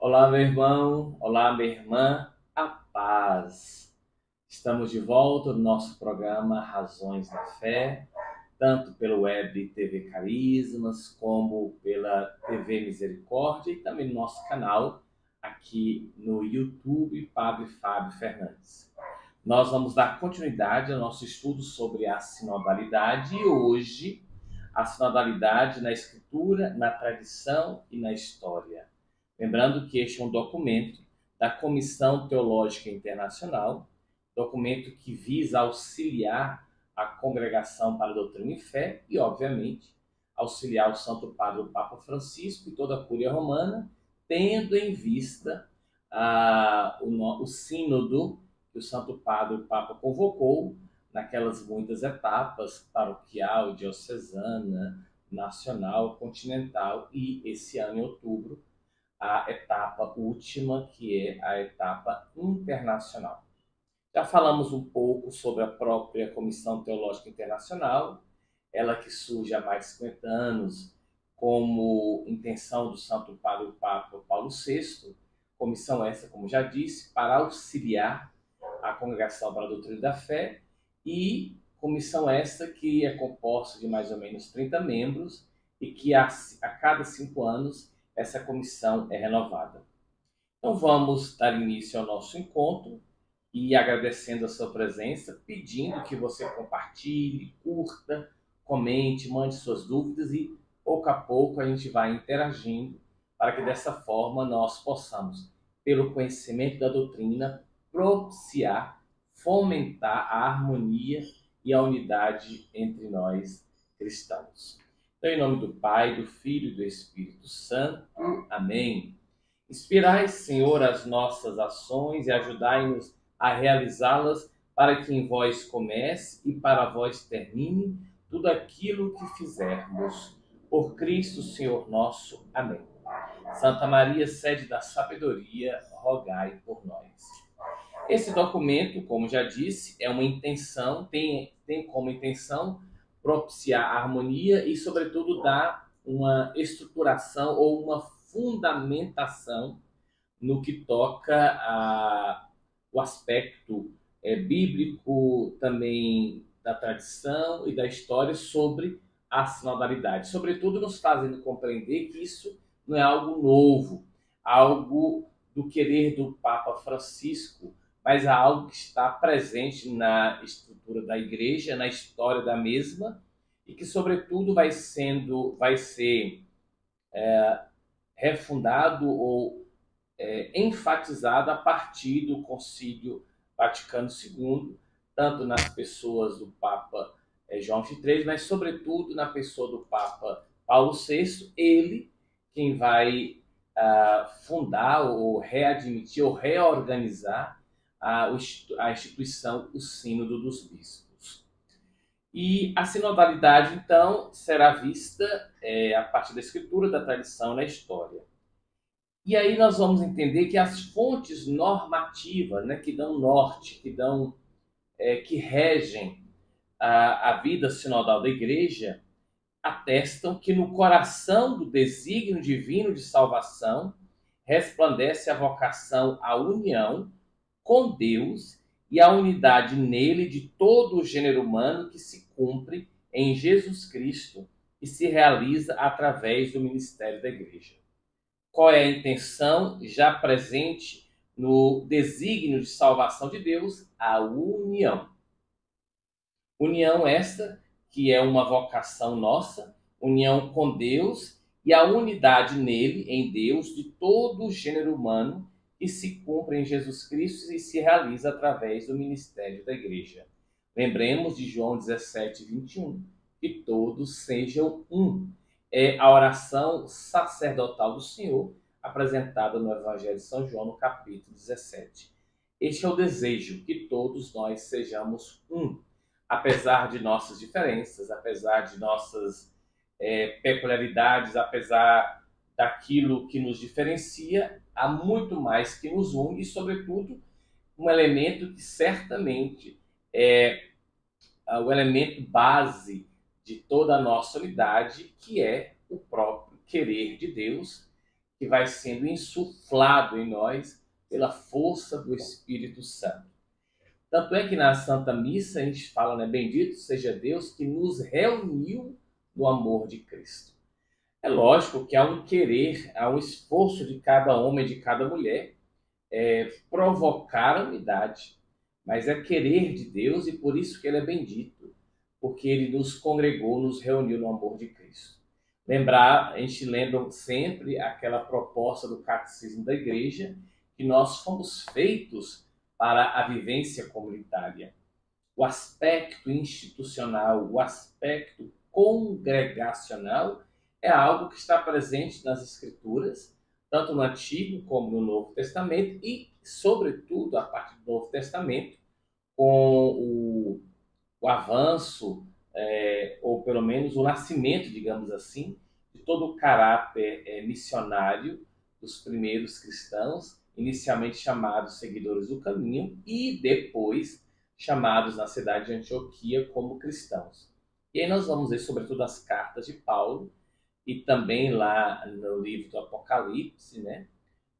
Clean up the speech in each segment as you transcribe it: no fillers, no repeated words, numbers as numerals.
Olá, meu irmão, olá, minha irmã, a paz. Estamos de volta no nosso programa Razões da Fé, tanto pelo web TV Carismas, como pela TV Misericórdia e também no nosso canal aqui no YouTube, Padre Fábio Fernandes. Nós vamos dar continuidade ao nosso estudo sobre a sinodalidade e hoje a sinodalidade na Escritura, na tradição e na história. Lembrando que este é um documento da Comissão Teológica Internacional, documento que visa auxiliar a Congregação para a Doutrina e Fé e, obviamente, auxiliar o Santo Padre, o Papa Francisco e toda a Cúria Romana, tendo em vista o sínodo que o Santo Padre, o Papa, convocou naquelas muitas etapas, paroquial, diocesana, nacional, continental e, esse ano, em outubro, a etapa última, que é a etapa internacional. Já falamos um pouco sobre a própria Comissão Teológica Internacional, ela que surge há mais de 50 anos como intenção do Santo Padre o Papa Paulo VI, comissão essa, como já disse, para auxiliar a Congregação para a Doutrina da Fé, e comissão essa que é composta de mais ou menos 30 membros e que a cada 5 anos essa comissão é renovada. Então vamos dar início ao nosso encontro e agradecendo a sua presença, pedindo que você compartilhe, curta, comente, mande suas dúvidas e pouco a pouco a gente vai interagindo para que dessa forma nós possamos, pelo conhecimento da doutrina, propiciar, fomentar a harmonia e a unidade entre nós cristãos. Então, em nome do Pai, do Filho e do Espírito Santo. Amém. Inspirai, Senhor, as nossas ações e ajudai-nos a realizá-las, para que em vós comece e para vós termine tudo aquilo que fizermos. Por Cristo, Senhor nosso. Amém. Santa Maria, sede da sabedoria, rogai por nós. Esse documento, como já disse, é uma intenção, tem como intenção propiciar a harmonia e, sobretudo, dar uma estruturação ou uma fundamentação no que toca o aspecto bíblico, também da tradição e da história sobre a sinodalidade. Sobretudo, nos fazendo compreender que isso não é algo novo, algo do querer do Papa Francisco, mas é algo que está presente na estrutura da Igreja, na história da mesma, e que, sobretudo, vai ser refundado ou enfatizado a partir do Concílio Vaticano II, tanto nas pessoas do Papa João XXIII, mas, sobretudo, na pessoa do Papa Paulo VI, ele quem vai fundar ou readmitir ou reorganizar a instituição, o Sínodo dos Bispos. E a sinodalidade, então, será vista a partir da Escritura, da tradição e da história. E aí nós vamos entender que as fontes normativas, né, que dão norte, que regem a vida sinodal da Igreja, atestam que no coração do desígnio divino de salvação resplandece a vocação à união com Deus e a unidade nele de todo o gênero humano que se cumpre em Jesus Cristo e se realiza através do ministério da Igreja. Qual é a intenção já presente no desígnio de salvação de Deus? A união. União esta que é uma vocação nossa, união com Deus e a unidade nele, em Deus, de todo o gênero humano que se cumpre em Jesus Cristo e se realiza através do ministério da Igreja. Lembremos de João 17, 21, que todos sejam um. É a oração sacerdotal do Senhor, apresentada no Evangelho de São João, no capítulo 17. Este é o desejo, que todos nós sejamos um. Apesar de nossas diferenças, apesar de nossas peculiaridades, apesar daquilo que nos diferencia, há muito mais que nos une e, sobretudo, um elemento que certamente é o elemento base de toda a nossa unidade, que é o próprio querer de Deus, que vai sendo insuflado em nós pela força do Espírito Santo. Tanto é que na Santa Missa a gente fala, né, bendito seja Deus que nos reuniu no amor de Cristo. É lógico que há um querer, há um esforço de cada homem e de cada mulher provocar a unidade, mas é querer de Deus e por isso que ele é bendito, porque ele nos congregou, nos reuniu no amor de Cristo. A gente lembra sempre aquela proposta do Catecismo da Igreja, que nós fomos feitos para a vivência comunitária. O aspecto institucional, o aspecto congregacional é algo que está presente nas Escrituras, tanto no Antigo como no Novo Testamento e, sobretudo, a partir do Novo Testamento, com o avanço, ou pelo menos o nascimento, digamos assim, de todo o caráter missionário dos primeiros cristãos, inicialmente chamados seguidores do caminho e depois chamados na cidade de Antioquia como cristãos. E aí nós vamos ver sobretudo as cartas de Paulo e também lá no livro do Apocalipse, né?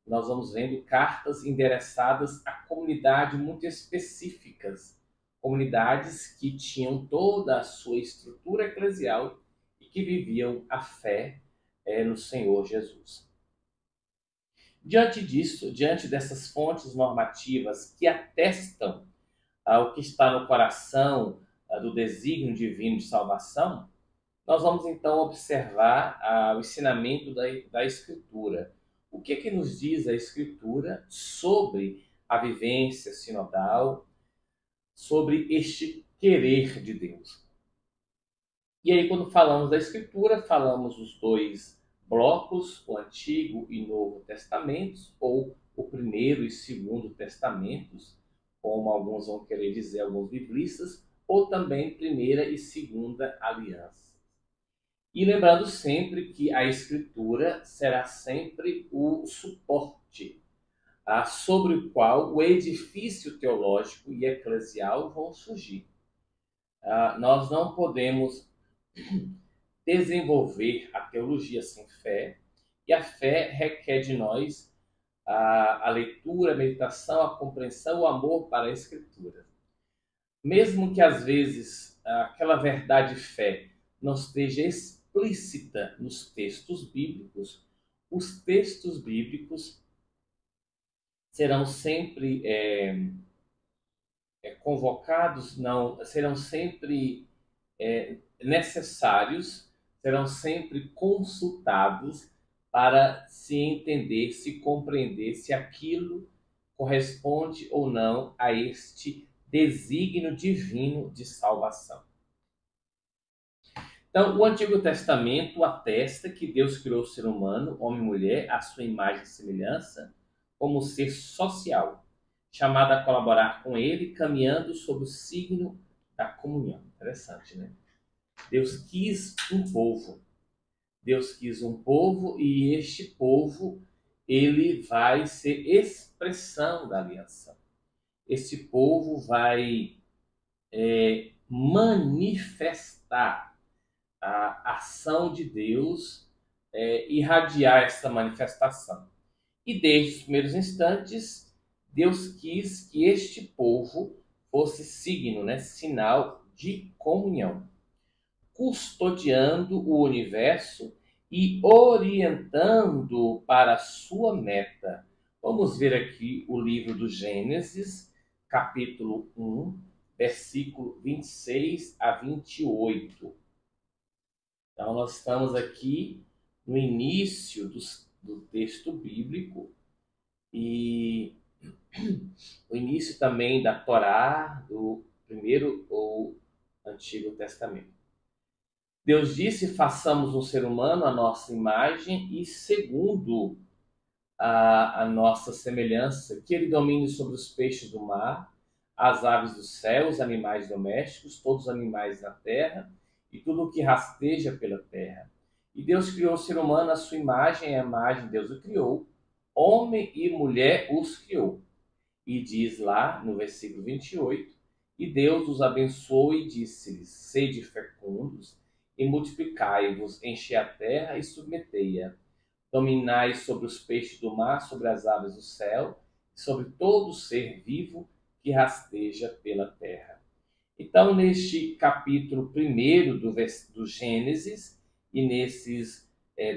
Nós vamos vendo cartas endereçadas a comunidades muito específicas, comunidades que tinham toda a sua estrutura eclesial e que viviam a fé no Senhor Jesus. Diante disso, diante dessas fontes normativas que atestam o que está no coração do desígnio divino de salvação, nós vamos então observar o ensinamento da Escritura. O que nos diz a Escritura sobre a vivência sinodal, sobre este querer de Deus? E aí, quando falamos da Escritura, falamos dos dois blocos, o Antigo e Novo Testamentos, ou o Primeiro e Segundo Testamentos, como alguns vão querer dizer, alguns biblistas, ou também Primeira e Segunda Aliança. E lembrando sempre que a Escritura será sempre o suporte sobre o qual o edifício teológico e eclesial vão surgir. Nós não podemos desenvolver a teologia sem fé, e a fé requer de nós a leitura, a meditação, a compreensão, o amor para a Escritura. Mesmo que às vezes aquela verdade de fé não esteja explícita nos textos bíblicos, os textos bíblicos serão sempre convocados, não, serão sempre necessários, serão sempre consultados para se entender, se compreender se aquilo corresponde ou não a este desígnio divino de salvação. Então, o Antigo Testamento atesta que Deus criou o ser humano, homem e mulher, à sua imagem e semelhança, como ser social, chamado a colaborar com ele, caminhando sob o signo da comunhão. Interessante, né? Deus quis um povo. Deus quis um povo e este povo, ele vai ser expressão da aliança. Esse povo vai manifestar a ação de Deus, irradiar essa manifestação. E desde os primeiros instantes, Deus quis que este povo fosse signo, né, sinal de comunhão, custodiando o universo e orientando para a sua meta. Vamos ver aqui o livro do Gênesis, capítulo 1, versículo 26 a 28. Então, nós estamos aqui no início do texto bíblico e o início também da Torá, do Primeiro ou Antigo Testamento. Deus disse, façamos um ser humano à nossa imagem e segundo a nossa semelhança, que ele domine sobre os peixes do mar, as aves do céu, os animais domésticos, todos os animais da terra e tudo o que rasteja pela terra. E Deus criou o ser humano à sua imagem, a imagem de Deus o criou, homem e mulher os criou. E diz lá no versículo 28, e Deus os abençoou e disse-lhes, sede fecundos, e multiplicai-vos, enchei a terra e submetei-a. Dominai sobre os peixes do mar, sobre as aves do céu, sobre todo ser vivo que rasteja pela terra. Então, neste capítulo 1 do Gênesis, e nesses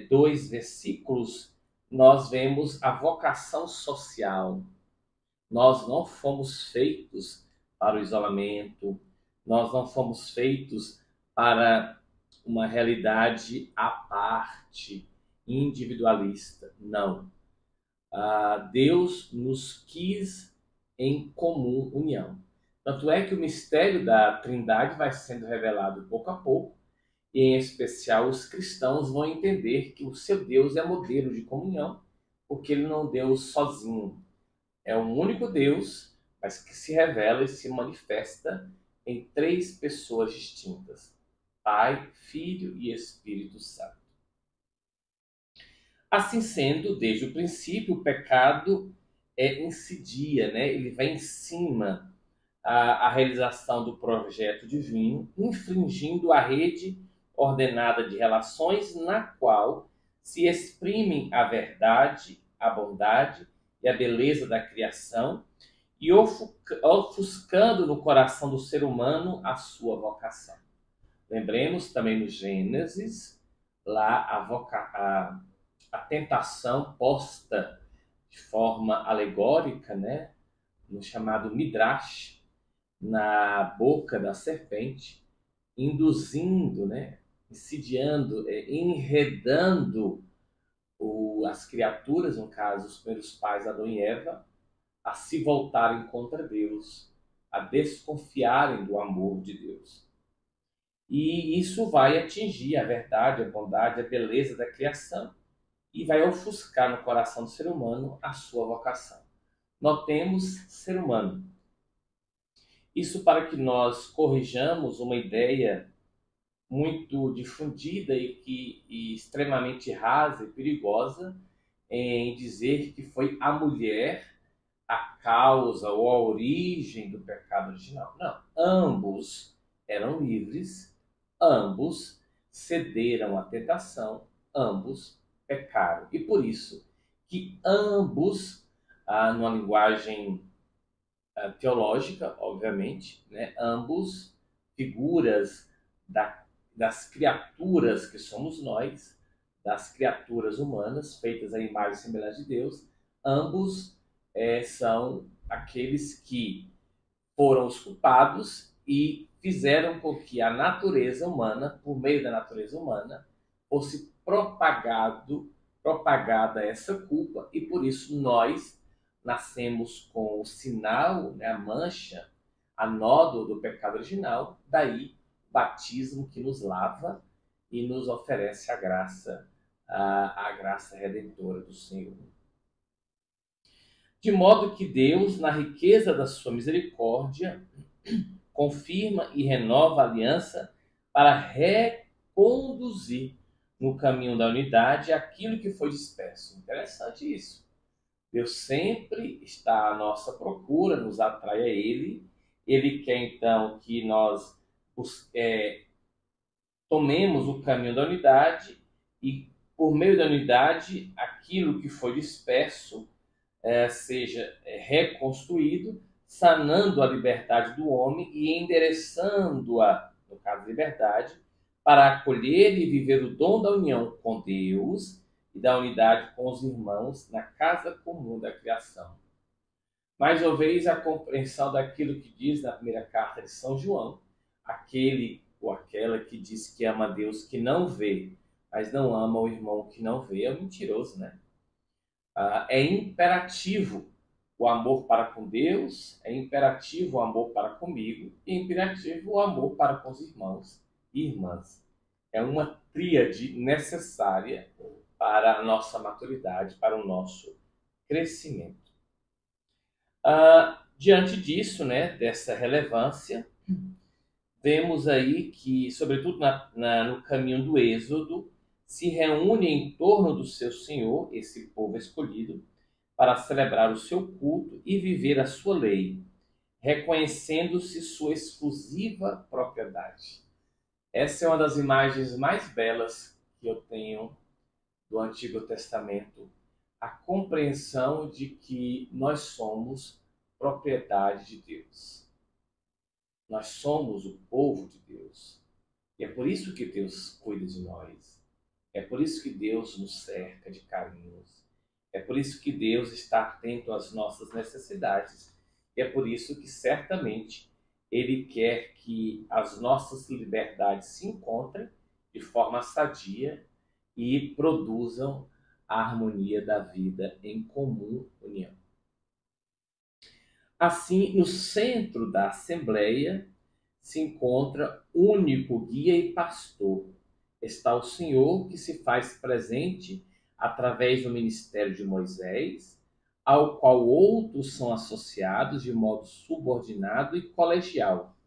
dois versículos, nós vemos a vocação social. Nós não fomos feitos para o isolamento, nós não fomos feitos para uma realidade à parte, individualista. Não. Deus nos quis em comum união. Tanto é que o mistério da Trindade vai sendo revelado pouco a pouco, e em especial os cristãos vão entender que o seu Deus é modelo de comunhão, porque ele não deu sozinho. É um único Deus, mas que se revela e se manifesta em três pessoas distintas: Pai, Filho e Espírito Santo. Assim sendo, desde o princípio, o pecado incidia, né? Ele vai em cima a realização do projeto divino, infringindo a rede ordenada de relações na qual se exprimem a verdade, a bondade e a beleza da criação, e ofuscando no coração do ser humano a sua vocação. Lembremos também no Gênesis, lá a tentação posta de forma alegórica, né, no chamado Midrash, na boca da serpente, induzindo, né, insidiando, enredando as criaturas, no caso, os primeiros pais, Adão e Eva, a se voltarem contra Deus, a desconfiarem do amor de Deus. E isso vai atingir a verdade, a bondade, a beleza da criação e vai ofuscar no coração do ser humano a sua vocação. Notemos ser humano. Isso para que nós corrijamos uma ideia muito difundida e extremamente rasa e perigosa em dizer que foi a mulher a causa ou a origem do pecado original. Não, ambos eram livres, ambos cederam à tentação, ambos pecaram. E por isso que ambos, numa linguagem teológica, obviamente, né, ambos figuras das criaturas que somos nós, das criaturas humanas, feitas à imagem e semelhança de Deus, ambos são aqueles que foram os culpados e fizeram com que a natureza humana, por meio da natureza humana, fosse propagada essa culpa, e por isso nós nascemos com o sinal, né, a mancha, a nódoa do pecado original, daí o batismo que nos lava e nos oferece a graça redentora do Senhor. De modo que Deus, na riqueza da sua misericórdia, confirma e renova a aliança para reconduzir no caminho da unidade aquilo que foi disperso. Interessante isso. Deus sempre está à nossa procura, nos atrai a Ele. Ele quer então que nós tomemos o caminho da unidade e, por meio da unidade, aquilo que foi disperso seja reconstruído, sanando a liberdade do homem e endereçando-a, no caso de liberdade, para acolher e viver o dom da união com Deus e da unidade com os irmãos na casa comum da criação. Mais uma vez, a compreensão daquilo que diz na primeira carta de São João, aquele ou aquela que diz que ama a Deus que não vê, mas não ama o irmão que não vê, é um mentiroso, né? É imperativo o amor para com Deus, é imperativo o amor para comigo, e é imperativo o amor para com os irmãos e irmãs. É uma tríade necessária para a nossa maturidade, para o nosso crescimento. Diante disso, né, dessa relevância, vemos aí que, sobretudo no caminho do Êxodo, se reúne em torno do seu Senhor, esse povo escolhido, para celebrar o seu culto e viver a sua lei, reconhecendo-se sua exclusiva propriedade. Essa é uma das imagens mais belas que eu tenho do Antigo Testamento a compreensão de que nós somos propriedade de Deus. Nós somos o povo de Deus. E é por isso que Deus cuida de nós. É por isso que Deus nos cerca de carinhos. É por isso que Deus está atento às nossas necessidades. E é por isso que certamente Ele quer que as nossas liberdades se encontrem de forma sadia e produzam a harmonia da vida em comum união. Assim, no centro da Assembleia se encontra único guia e pastor. Está o Senhor que se faz presente através do ministério de Moisés, ao qual outros são associados de modo subordinado e colegial.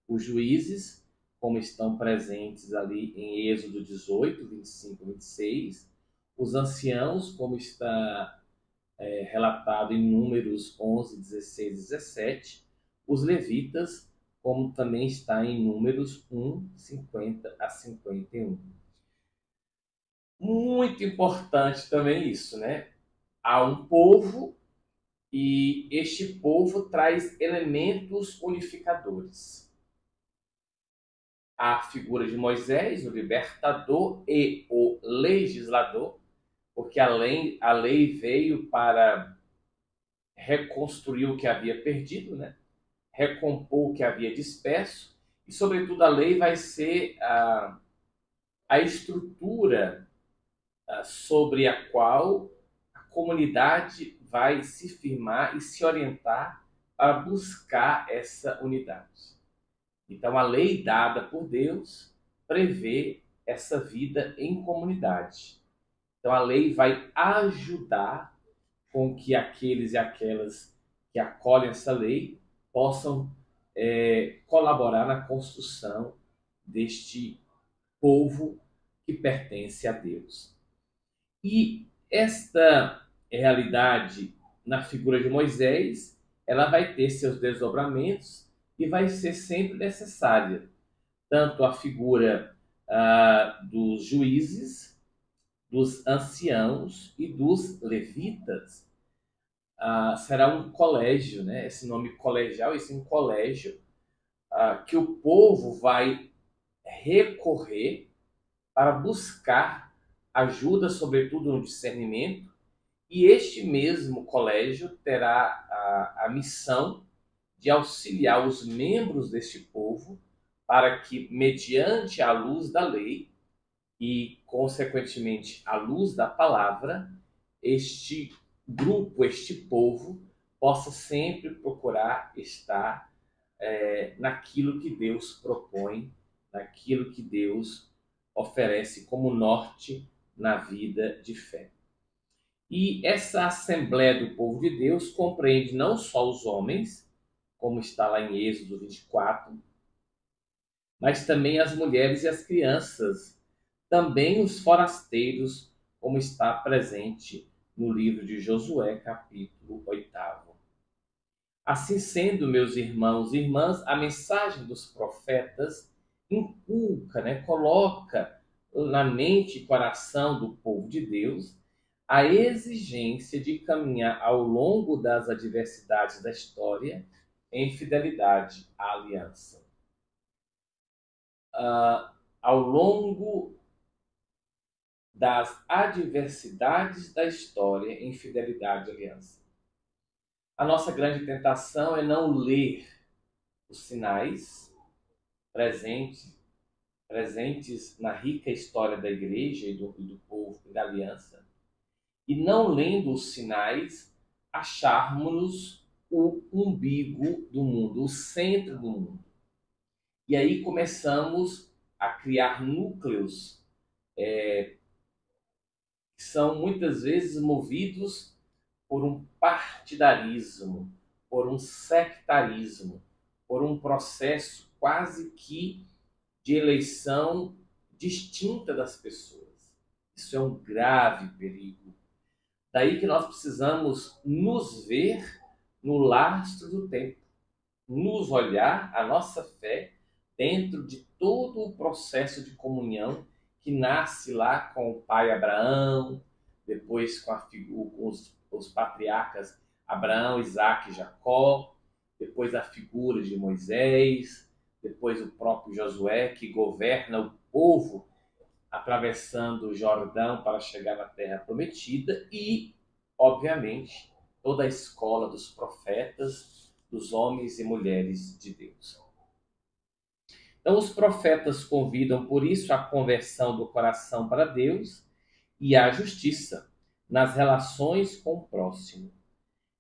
Os juízes, como estão presentes ali em Êxodo 18, 25 e 26, os anciãos, como está relatado em Números 11, 16 e 17, os levitas, como também está em Números 1, 50 a 51. Muito importante também isso, né? Há um povo e este povo traz elementos unificadores. A figura de Moisés, o libertador e o legislador, porque a lei veio para reconstruir o que havia perdido, né? Recompor o que havia disperso, e, sobretudo, a lei vai ser a estrutura sobre a qual a comunidade vai se firmar e se orientar para buscar essa unidade. Então, a lei dada por Deus prevê essa vida em comunidade. Então, a lei vai ajudar com que aqueles e aquelas que acolhem essa lei possam colaborar na construção deste povo que pertence a Deus. E esta realidade na figura de Moisés, ela vai ter seus desdobramentos e vai ser sempre necessária. Tanto a figura dos juízes, dos anciãos e dos levitas, será um colégio, né? Esse nome colegial, esse é um colégio que o povo vai recorrer para buscar ajuda, sobretudo no discernimento, e este mesmo colégio terá a missão de auxiliar os membros deste povo para que, mediante a luz da lei e, consequentemente, a luz da palavra, este grupo, este povo, possa sempre procurar estar naquilo que Deus propõe, naquilo que Deus oferece como norte na vida de fé. E essa Assembleia do Povo de Deus compreende não só os homens, como está lá em Êxodo 24, mas também as mulheres e as crianças, também os forasteiros, como está presente no livro de Josué, capítulo 8. Assim sendo, meus irmãos e irmãs, a mensagem dos profetas inculca, coloca na mente e coração do povo de Deus a exigência de caminhar ao longo das adversidades da história em fidelidade à aliança. Ao longo das adversidades da história em fidelidade à aliança. A nossa grande tentação é não ler os sinais presentes na rica história da igreja e do povo e da aliança, e não lendo os sinais, acharmos-nos o umbigo do mundo, o centro do mundo. E aí começamos a criar núcleos que são muitas vezes movidos por um partidarismo, por um sectarismo, por um processo quase que de eleição distinta das pessoas. Isso é um grave perigo. Daí que nós precisamos nos ver no lastro do tempo, nos olhar a nossa fé dentro de todo o processo de comunhão que nasce lá com o pai Abraão, depois com os patriarcas Abraão, Isaque e Jacó, depois a figura de Moisés, depois o próprio Josué, que governa o povo atravessando o Jordão para chegar na Terra Prometida, e, obviamente, toda a escola dos profetas, dos homens e mulheres de Deus. Então, os profetas convidam, por isso, a conversão do coração para Deus e a justiça nas relações com o próximo,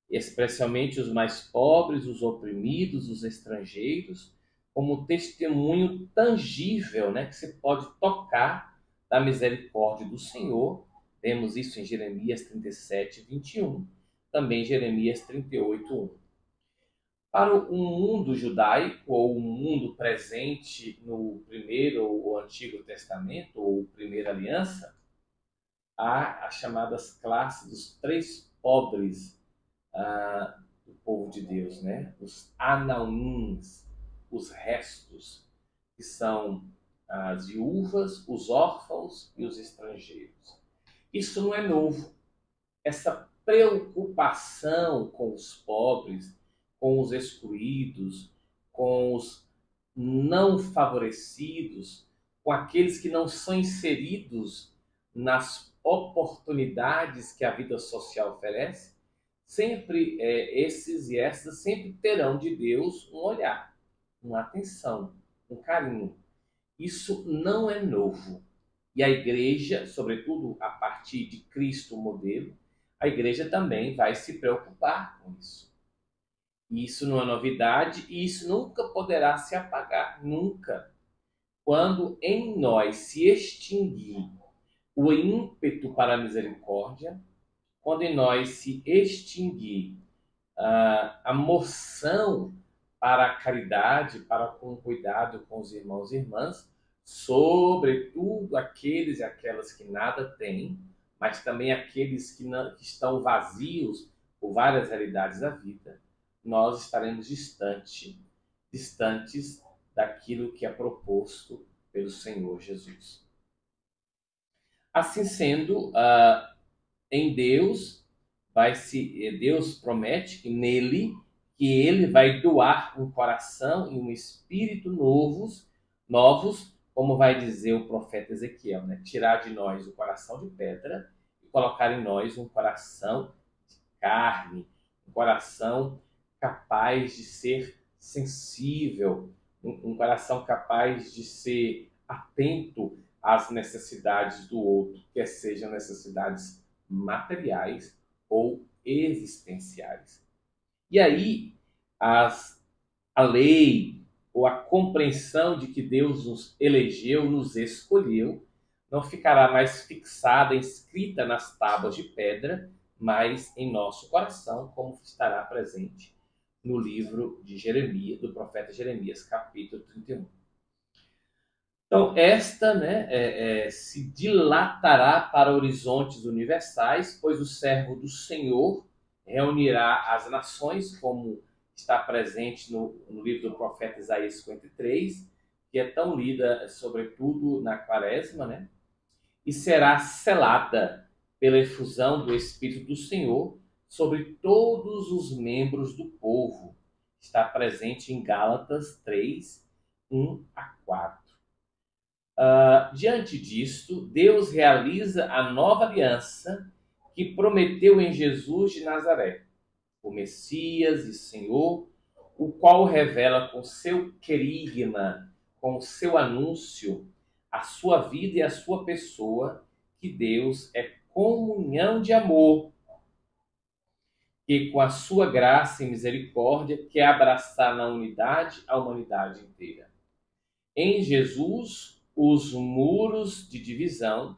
especialmente os mais pobres, os oprimidos, os estrangeiros, como testemunho tangível, né, que se pode tocar da misericórdia do Senhor. Vemos isso em Jeremias 37, 21, também Jeremias 38, 1. Para o mundo judaico, ou o mundo presente no primeiro ou Antigo Testamento, ou primeira aliança, há as chamadas classes dos três pobres do povo de Deus, né? Os anauins, os restos, que são as viúvas, os órfãos e os estrangeiros. Isso não é novo. Essa preocupação com os pobres, com os excluídos, com os não favorecidos, com aqueles que não são inseridos nas oportunidades que a vida social oferece, sempre esses e essas sempre terão de Deus um olhar, uma atenção, um carinho. Isso não é novo. E a igreja, sobretudo a partir de Cristo modelo, a igreja também vai se preocupar com isso. Isso não é novidade e isso nunca poderá se apagar, nunca. Quando em nós se extinguir o ímpeto para a misericórdia, quando em nós se extinguir a moção para a caridade, para com cuidado com os irmãos e irmãs, sobretudo aqueles e aquelas que nada têm, mas também aqueles que estão vazios por várias realidades da vida, nós estaremos distantes daquilo que é proposto pelo Senhor Jesus. Assim sendo, em Deus, Deus promete que nele, que ele vai doar um coração e um espírito novos, como vai dizer o profeta Ezequiel, né? Tirar de nós o coração de pedra e colocar em nós um coração de carne, um coração capaz de ser sensível, um coração capaz de ser atento às necessidades do outro, quer sejam necessidades materiais ou existenciais. E aí, a lei ou a compreensão de que Deus nos elegeu, nos escolheu, não ficará mais fixada, inscrita nas tábuas de pedra, mas em nosso coração, como estará presente no livro de Jeremias, do profeta Jeremias, capítulo 31. Então, esta se dilatará para horizontes universais, pois o servo do Senhor reunirá as nações, como está presente no livro do profeta Isaías 53, que é tão lida, sobretudo, na quaresma, né? E será selada pela efusão do Espírito do Senhor sobre todos os membros do povo. Está presente em Gálatas 3, 1 a 4. Diante disto, Deus realiza a nova aliança que prometeu em Jesus de Nazaré, o Messias e Senhor, o qual revela com seu querigma, com o seu anúncio, a sua vida e a sua pessoa, que Deus é comunhão de amor, que com a sua graça e misericórdia quer abraçar na unidade a humanidade inteira. Em Jesus, os muros de divisão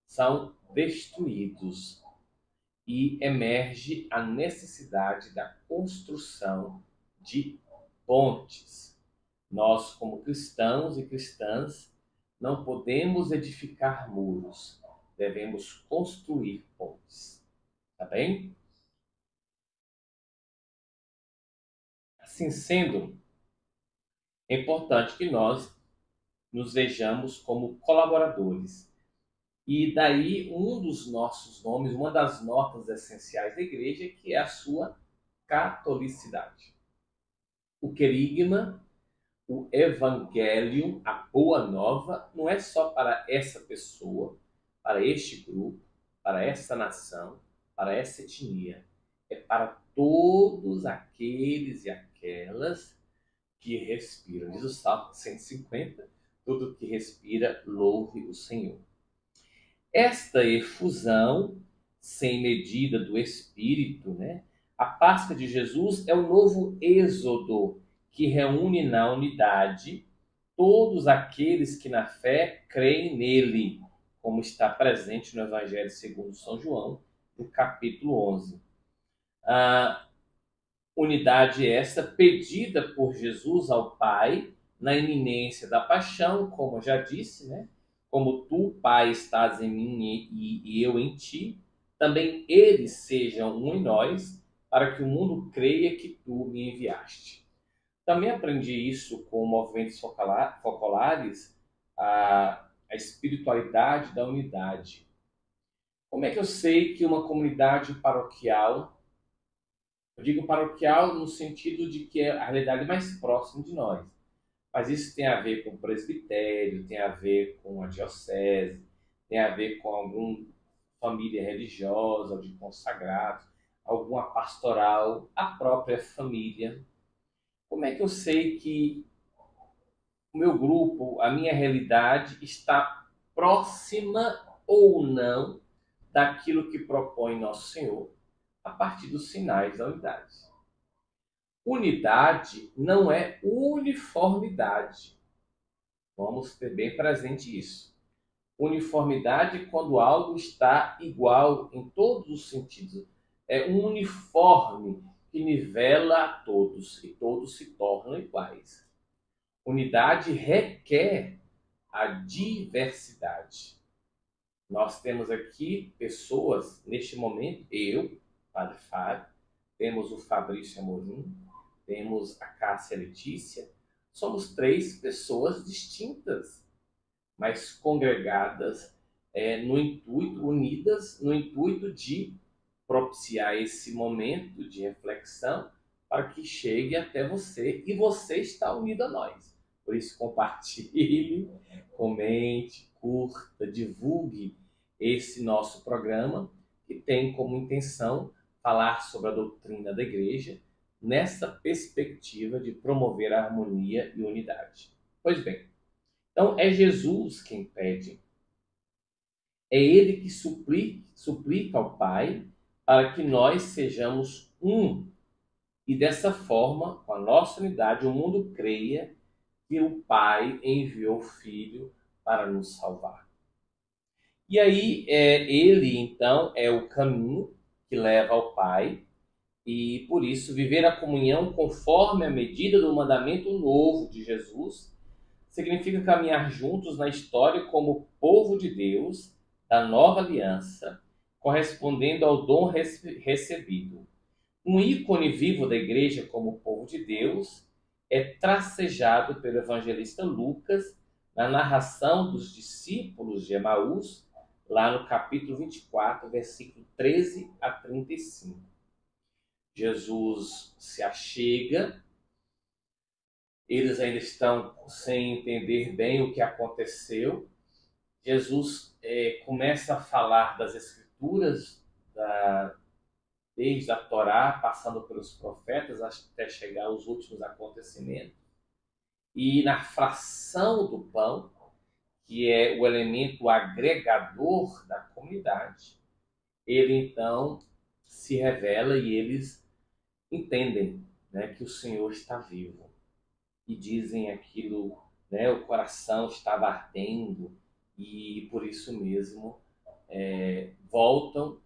são destruídos e emerge a necessidade da construção de pontes. Nós, como cristãos e cristãs, não podemos edificar muros, devemos construir pontes. Tá bem? Assim sendo, é importante que nós nos vejamos como colaboradores. E daí um dos nossos nomes, uma das notas essenciais da igreja, que é a sua catolicidade. O querigma, o evangelho, a boa nova, não é só para essa pessoa, para este grupo, para essa nação, para essa etnia. É para todos aqueles e aquelas que respiram. Diz o Salmo 150, tudo que respira, louve o Senhor. Esta efusão sem medida do Espírito, né? A Páscoa de Jesus é o novo êxodo que reúne na unidade todos aqueles que na fé creem nele, como está presente no Evangelho segundo São João, no capítulo 11. A unidade esta pedida por Jesus ao Pai na iminência da paixão, como eu já disse, né? Como tu, Pai, estás em mim e eu em ti, também eles sejam um em nós, para que o mundo creia que tu me enviaste. Também aprendi isso com movimentos focolares, a espiritualidade da unidade. Como é que eu sei que uma comunidade paroquial, eu digo paroquial no sentido de que é a realidade mais próxima de nós, mas isso tem a ver com o presbitério, tem a ver com a diocese, tem a ver com alguma família religiosa, de consagrados, alguma pastoral, a própria família. Como é que eu sei que o meu grupo, a minha realidade está próxima ou não daquilo que propõe Nosso Senhor a partir dos sinais da unidade? Unidade não é uniformidade. Vamos ter bem presente isso. Uniformidade é quando algo está igual em todos os sentidos. É um uniforme que nivela a todos e todos se tornam iguais. Unidade requer a diversidade. Nós temos aqui pessoas, neste momento, eu, Padre Fábio, temos o Fabrício Amorim, temos a Cássia Letícia, somos 3 pessoas distintas, mas congregadas no intuito, unidas no intuito de propiciar esse momento de reflexão para que chegue até você e você está unido a nós. Por isso, compartilhe, comente, curta, divulgue esse nosso programa que tem como intenção falar sobre a doutrina da Igreja nessa perspectiva de promover a harmonia e unidade. Pois bem, então é Jesus quem pede. É Ele que suplica ao Pai para que nós sejamos um. E dessa forma, com a nossa unidade, o mundo creia que o Pai enviou o Filho para nos salvar. E aí, Ele, então, é o caminho que leva ao Pai, e por isso viver a comunhão conforme a medida do mandamento novo de Jesus significa caminhar juntos na história como povo de Deus, da nova aliança, correspondendo ao dom recebido. Um ícone vivo da igreja como povo de Deus é tracejado pelo evangelista Lucas na narração dos discípulos de Emaús, lá no capítulo 24, versículo 13 a 35. Jesus se achega, eles ainda estão sem entender bem o que aconteceu. Jesus começa a falar das Escrituras, desde a Torá, passando pelos profetas, até chegar aos últimos acontecimentos. E na fração do pão, que é o elemento agregador da comunidade, ele então se revela e eles entendem, né, que o Senhor está vivo. E dizem aquilo, né, o coração estava ardendo e por isso mesmo voltam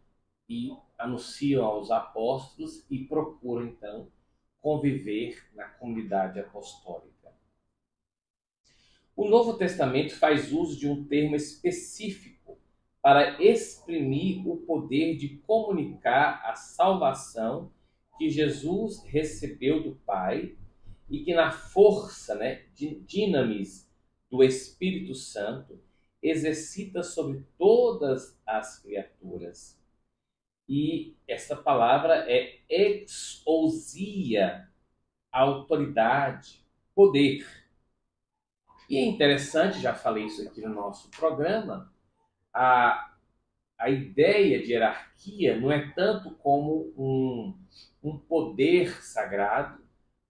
e anunciam aos apóstolos e procuram então conviver na comunidade apostólica. O Novo Testamento faz uso de um termo específico para exprimir o poder de comunicar a salvação que Jesus recebeu do Pai e que na força, né, de dinamis do Espírito Santo exercita sobre todas as criaturas. E essa palavra é exousia, autoridade, poder. E é interessante, já falei isso aqui no nosso programa, a, a ideia de hierarquia não é tanto como um poder sagrado,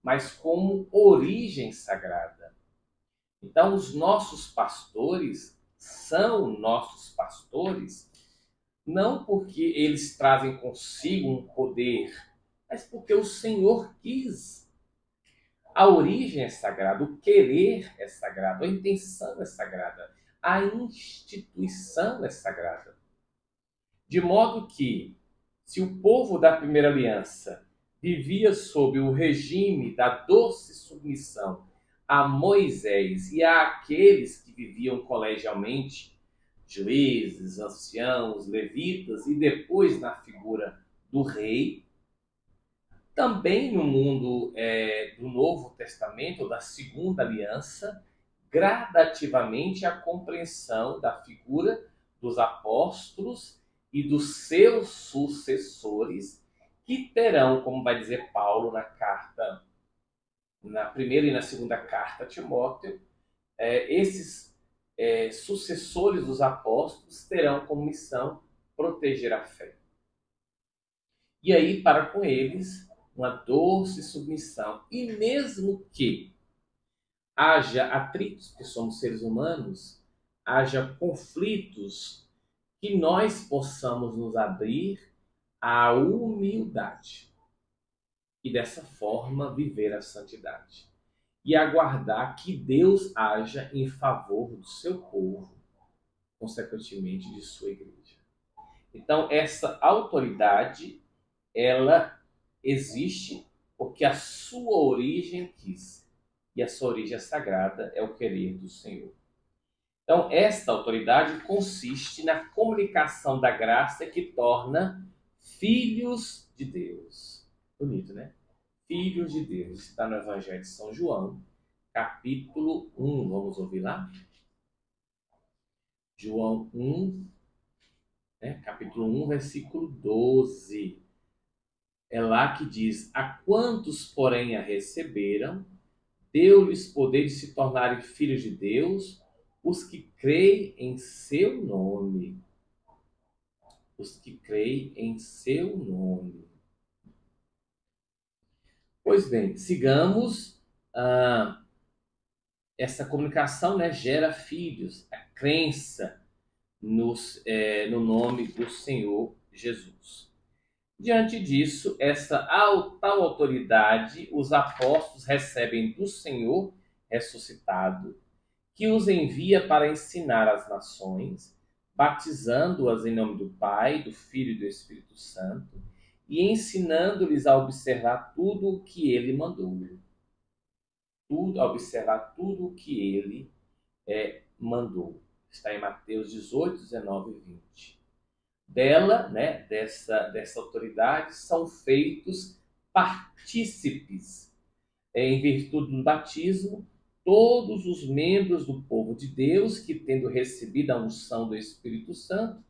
mas como origem sagrada. Então, os nossos pastores são nossos pastores não porque eles trazem consigo um poder, mas porque o Senhor quis. A origem é sagrada, o querer é sagrado, a intenção é sagrada, a instituição é sagrada. De modo que, se o povo da primeira aliança vivia sob o regime da doce submissão a Moisés e àqueles que viviam colegialmente, juízes, anciãos, levitas, e depois na figura do rei, também no mundo do Novo Testamento, ou da Segunda Aliança, gradativamente a compreensão da figura dos apóstolos e dos seus sucessores, que terão, como vai dizer Paulo na primeira e na segunda carta a Timóteo, esses sucessores dos apóstolos terão como missão proteger a fé. E aí, para com eles, uma doce submissão. E mesmo que haja atritos, que somos seres humanos, haja conflitos, que nós possamos nos abrir à humildade e dessa forma viver a santidade e aguardar que Deus haja em favor do seu povo, consequentemente de sua igreja. Então, essa autoridade, ela existe porque a sua origem quis. E a sua origem sagrada é o querer do Senhor. Então, esta autoridade consiste na comunicação da graça que torna filhos de Deus. Bonito, né? Filhos de Deus. Está no Evangelho de São João, capítulo 1. Vamos ouvir lá? João 1, capítulo 1, versículo 12. É lá que diz: a quantos, porém, a receberam, deu-lhes poder de se tornarem filhos de Deus, os que creem em seu nome. Os que creem em seu nome. Pois bem, sigamos. Essa comunicação, né, gera filhos, a crença no nome do Senhor Jesus. Diante disso, essa tal autoridade, os apóstolos recebem do Senhor ressuscitado, que os envia para ensinar as nações, batizando-as em nome do Pai, do Filho e do Espírito Santo, e ensinando-lhes a observar tudo o que ele mandou. A observar tudo o que ele mandou. Está em Mateus 18, 19 e 20. Dela, né, dessa autoridade, são feitos partícipes, em virtude do batismo, todos os membros do povo de Deus que, tendo recebido a unção do Espírito Santo,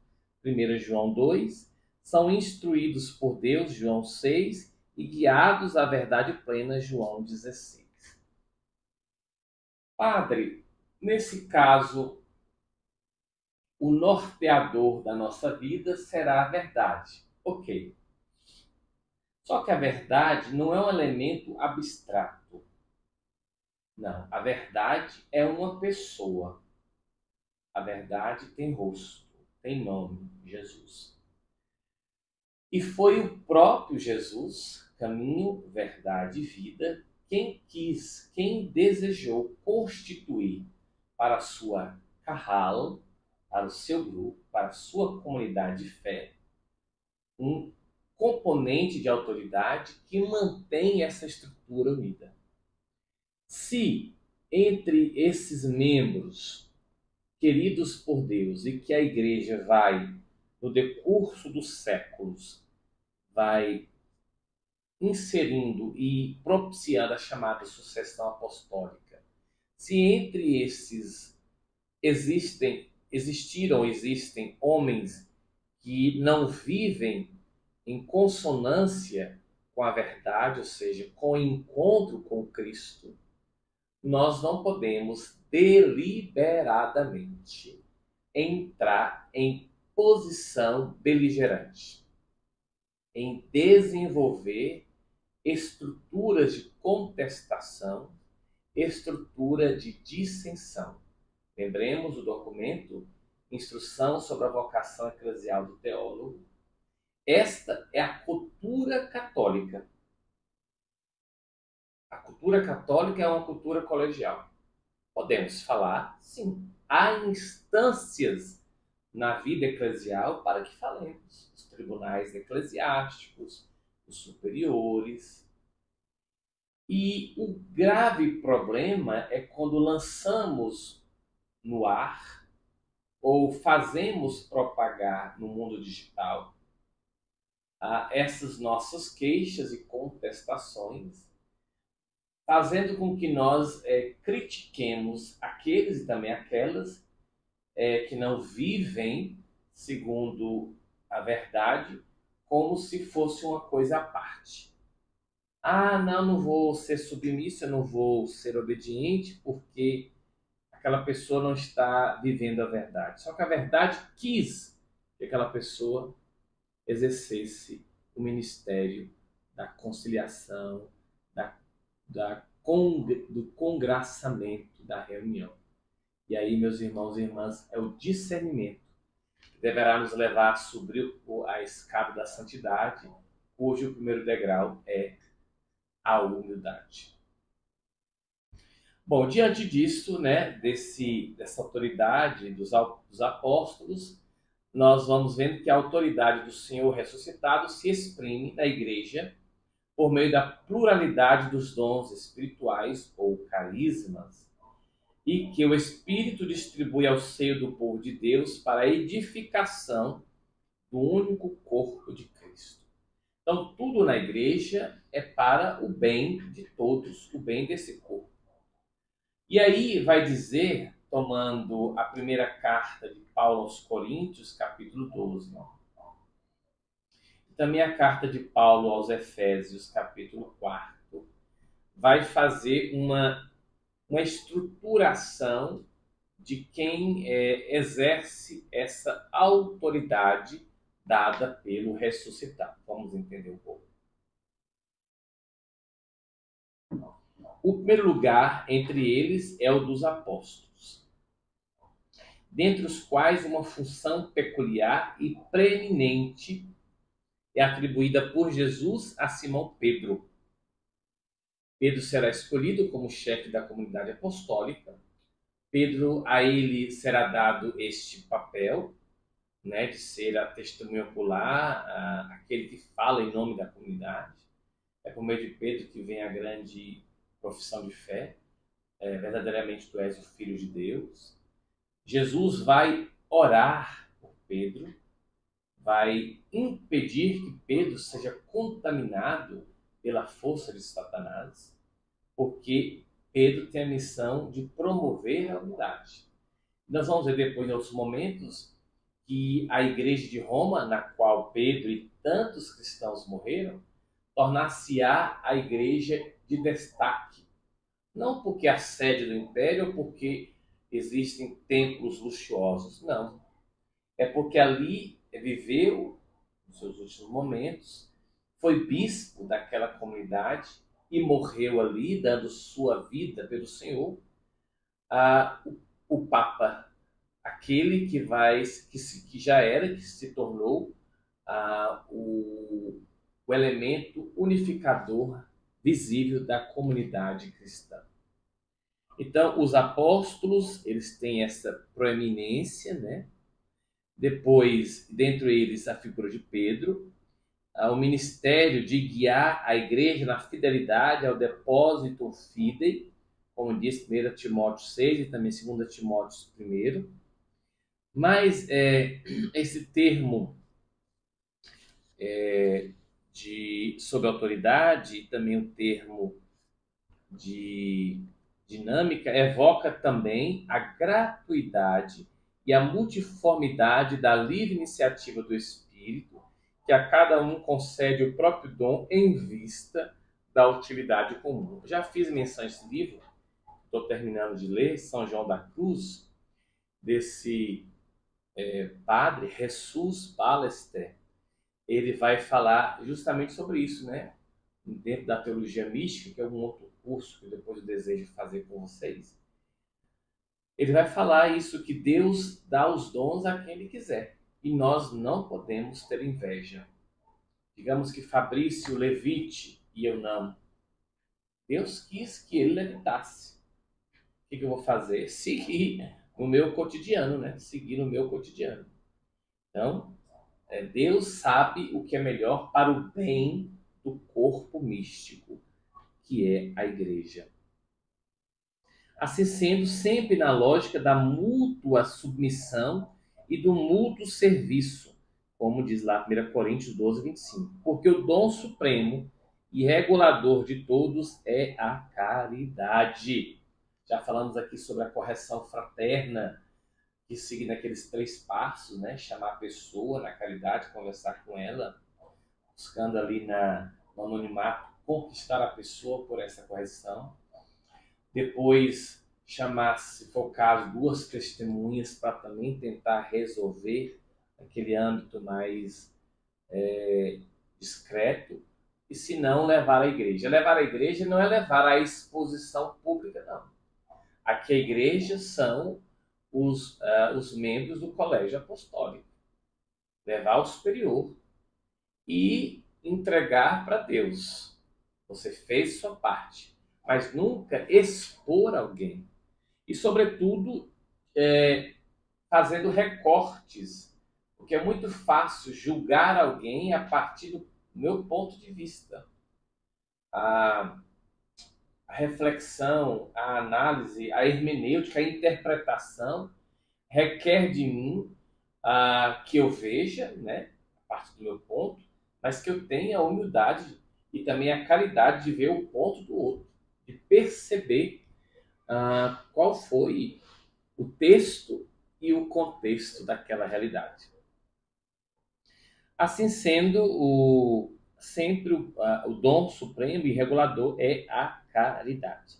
1 João 2, são instruídos por Deus, João 6, e guiados à verdade plena, João 16. Padre, nesse caso, o norteador da nossa vida será a verdade. Ok. Só que a verdade não é um elemento abstrato. Não, a verdade é uma pessoa. A verdade tem rosto, tem nome, Jesus. E foi o próprio Jesus, caminho, verdade e vida, quem quis, quem desejou constituir para a sua carral, para o seu grupo, para a sua comunidade de fé, um componente de autoridade que mantém essa estrutura unida. Se entre esses membros queridos por Deus e que a igreja vai, no decurso dos séculos, vai inserindo e propiciando a chamada sucessão apostólica, Se entre esses existem homens que não vivem em consonância com a verdade, ou seja, com o encontro com Cristo, nós não podemos deliberadamente entrar em posição beligerante, em desenvolver estruturas de contestação, estrutura de dissensão. Lembremos o documento Instrução sobre a Vocação Eclesial do Teólogo. Esta é a cultura católica. A cultura católica é uma cultura colegial. Podemos falar, sim. Há instâncias na vida eclesial para que falemos. Os tribunais eclesiásticos, os superiores. E o grave problema é quando lançamos no ar ou fazemos propagar no mundo digital essas nossas queixas e contestações, fazendo com que nós critiquemos aqueles e também aquelas que não vivem segundo a verdade, como se fosse uma coisa à parte. Ah, não, não vou ser submisso, eu não vou ser obediente, porque aquela pessoa não está vivendo a verdade. Só que a verdade quis que aquela pessoa exercesse o ministério da conciliação, do congraçamento da reunião. E aí, meus irmãos e irmãs, é o discernimento que deverá nos levar a subir a escada da santidade, cujo primeiro degrau é a humildade. Bom, diante disso, né, dessa autoridade dos apóstolos, nós vamos vendo que a autoridade do Senhor ressuscitado se exprime na igreja por meio da pluralidade dos dons espirituais ou carismas, e que o Espírito distribui ao seio do povo de Deus para a edificação do único corpo de Cristo. Então, tudo na igreja é para o bem de todos, o bem desse corpo. E aí vai dizer, tomando a primeira carta de Paulo aos Coríntios, capítulo 12, e também a carta de Paulo aos Efésios, capítulo 4, vai fazer uma estruturação de quem exerce essa autoridade dada pelo ressuscitado. Vamos entender um pouco. O primeiro lugar entre eles é o dos apóstolos, dentre os quais uma função peculiar e preeminente é atribuída por Jesus a Simão Pedro. Pedro será escolhido como chefe da comunidade apostólica. Pedro, a ele será dado este papel, né, de ser a testemunha ocular, aquele que fala em nome da comunidade. É por meio de Pedro que vem a grande profissão de fé. Verdadeiramente tu és o Filho de Deus. Jesus vai orar por Pedro, vai impedir que Pedro seja contaminado pela força de Satanás, porque Pedro tem a missão de promover a unidade. Nós vamos ver depois, em outros momentos, que a igreja de Roma, na qual Pedro e tantos cristãos morreram, tornar-se-á a igreja de destaque. Não porque é a sede do império ou porque existem templos luxuosos, não. É porque ali viveu, nos seus últimos momentos, foi bispo daquela comunidade e morreu ali, dando sua vida pelo Senhor, o Papa, aquele que já era, que se tornou o elemento unificador visível da comunidade cristã. Então, os apóstolos, eles têm essa proeminência, né? Depois, dentre eles, a figura de Pedro, o ministério de guiar a igreja na fidelidade ao depósito fidei, como diz 1 Timóteo 6 e também 2 Timóteo 1. Mas esse termo sobre autoridade e também o termo de dinâmica evoca também a gratuidade e a multiformidade da livre iniciativa do Espírito, que a cada um concede o próprio dom em vista da utilidade comum. Já fiz menção a esse livro, estou terminando de ler, São João da Cruz, desse padre, Jesus Ballester. Ele vai falar justamente sobre isso, né? Dentro da teologia mística, que é um outro curso que depois eu desejo fazer com vocês. Ele vai falar isso, que Deus dá os dons a quem Ele quiser. E nós não podemos ter inveja. Digamos que Fabrício levite e eu não. Deus quis que ele levitasse. O que eu vou fazer? Seguir no meu cotidiano, né? Seguir no meu cotidiano. Então, Deus sabe o que é melhor para o bem do corpo místico, que é a igreja. Assim sendo, sempre na lógica da mútua submissão e do mútuo serviço, como diz lá 1 Coríntios 12, 25. Porque o dom supremo e regulador de todos é a caridade. Já falamos aqui sobre a correção fraterna, que segue naqueles 3 passos, né? Chamar a pessoa na caridade, conversar com ela, buscando ali no anonimato conquistar a pessoa por essa correção. Depois chamar, se for o caso, 2 testemunhas para também tentar resolver aquele âmbito mais discreto. E se não, levar à igreja. Levar à igreja não é levar à exposição pública, não. Aqui a igreja são os membros do colégio apostólico. Levar ao superior e entregar para Deus. Você fez sua parte, mas nunca expor alguém. E, sobretudo, fazendo recortes, porque é muito fácil julgar alguém a partir do meu ponto de vista. A reflexão, a análise, a hermenêutica, a interpretação requer de mim que eu veja, né, a partir do meu ponto, mas que eu tenha a humildade e também a caridade de ver o ponto do outro, de perceber qual foi o texto e o contexto daquela realidade. Assim sendo, sempre o dom supremo e regulador é a caridade.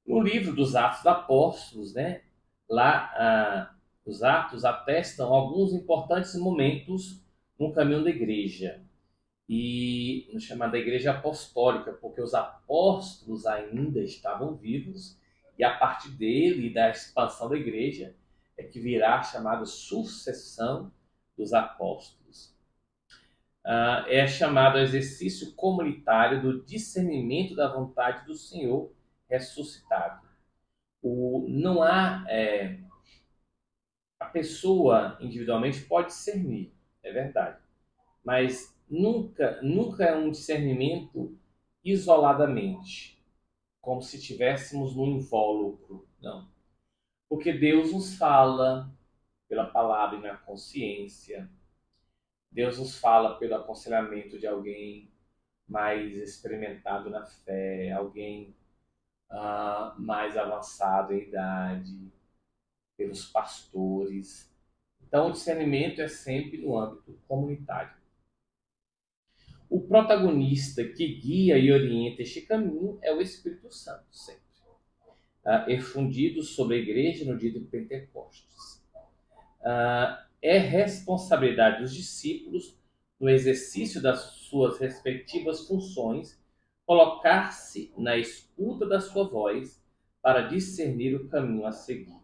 No livro dos Atos dos Apóstolos, né, lá os Atos atestam alguns importantes momentos no caminho da igreja, e no chamada igreja apostólica, porque os apóstolos ainda estavam vivos, e a partir dele e da expansão da igreja é que virá a chamada sucessão dos apóstolos. É chamado exercício comunitário do discernimento da vontade do Senhor ressuscitado. Não há... a pessoa individualmente pode discernir, é verdade, mas nunca é um discernimento isoladamente, como se estivéssemos num invólucro, não. Porque Deus nos fala pela palavra e na consciência. Deus nos fala pelo aconselhamento de alguém mais experimentado na fé, alguém mais avançado em idade, pelos pastores. Então, o discernimento é sempre no âmbito comunitário. O protagonista que guia e orienta este caminho é o Espírito Santo, sempre. Efundido sobre a igreja no dia de Pentecostes. É responsabilidade dos discípulos, no exercício das suas respectivas funções, colocar-se na escuta da sua voz para discernir o caminho a seguir.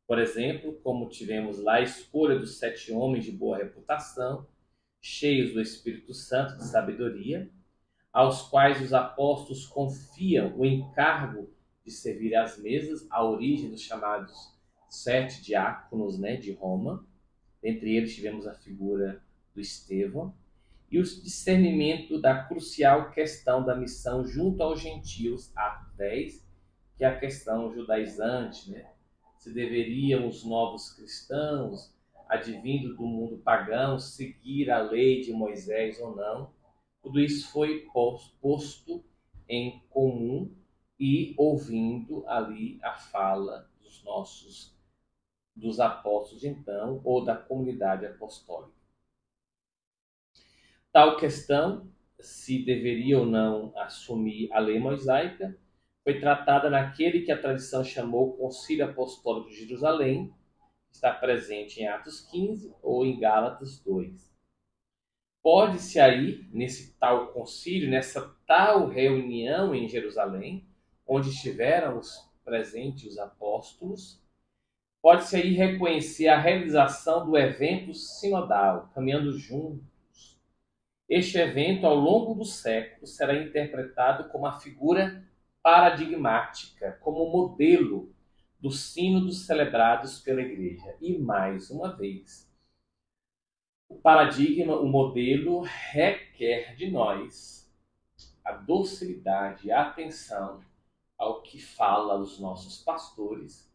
Por exemplo, como tivemos lá a escolha dos 7 homens de boa reputação, cheios do Espírito Santo de sabedoria, aos quais os apóstolos confiam o encargo de servir às mesas, a origem dos chamados 7 diáconos, né, de Roma. Dentre eles tivemos a figura do Estevão, e o discernimento da crucial questão da missão junto aos gentios, Atos 10, que é a questão judaizante, né? Se deveriam os novos cristãos, advindo do mundo pagão, seguir a lei de Moisés ou não. Tudo isso foi posto em comum e ouvindo ali a fala dos apóstolos então, ou da comunidade apostólica. Tal questão, se deveria ou não assumir a lei mosaica, foi tratada naquele que a tradição chamou Concílio Apostólico de Jerusalém, que está presente em Atos 15 ou em Gálatas 2. Pode-se aí, nesse tal concílio, nessa tal reunião em Jerusalém, onde estiveram presentes os apóstolos, pode-se aí reconhecer a realização do evento sinodal, caminhando juntos. Este evento, ao longo do século, será interpretado como a figura paradigmática, como modelo dos sínodos celebrados pela Igreja. E, mais uma vez, o paradigma, o modelo, requer de nós a docilidade, a atenção ao que fala os nossos pastores,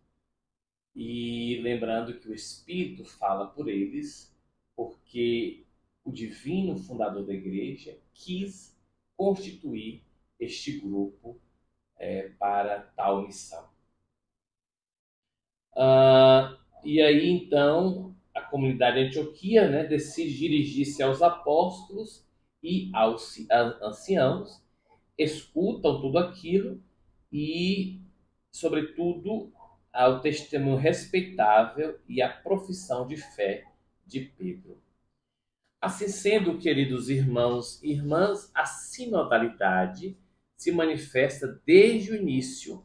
e lembrando que o Espírito fala por eles, porque o divino fundador da igreja quis constituir este grupo para tal missão. E aí, então, a comunidade de Antioquia, né, decide dirigir-se aos apóstolos e aos anciãos, escutam tudo aquilo e, sobretudo, ao testemunho respeitável e à profissão de fé de Pedro. Assim sendo, queridos irmãos e irmãs, a sinodalidade se manifesta desde o início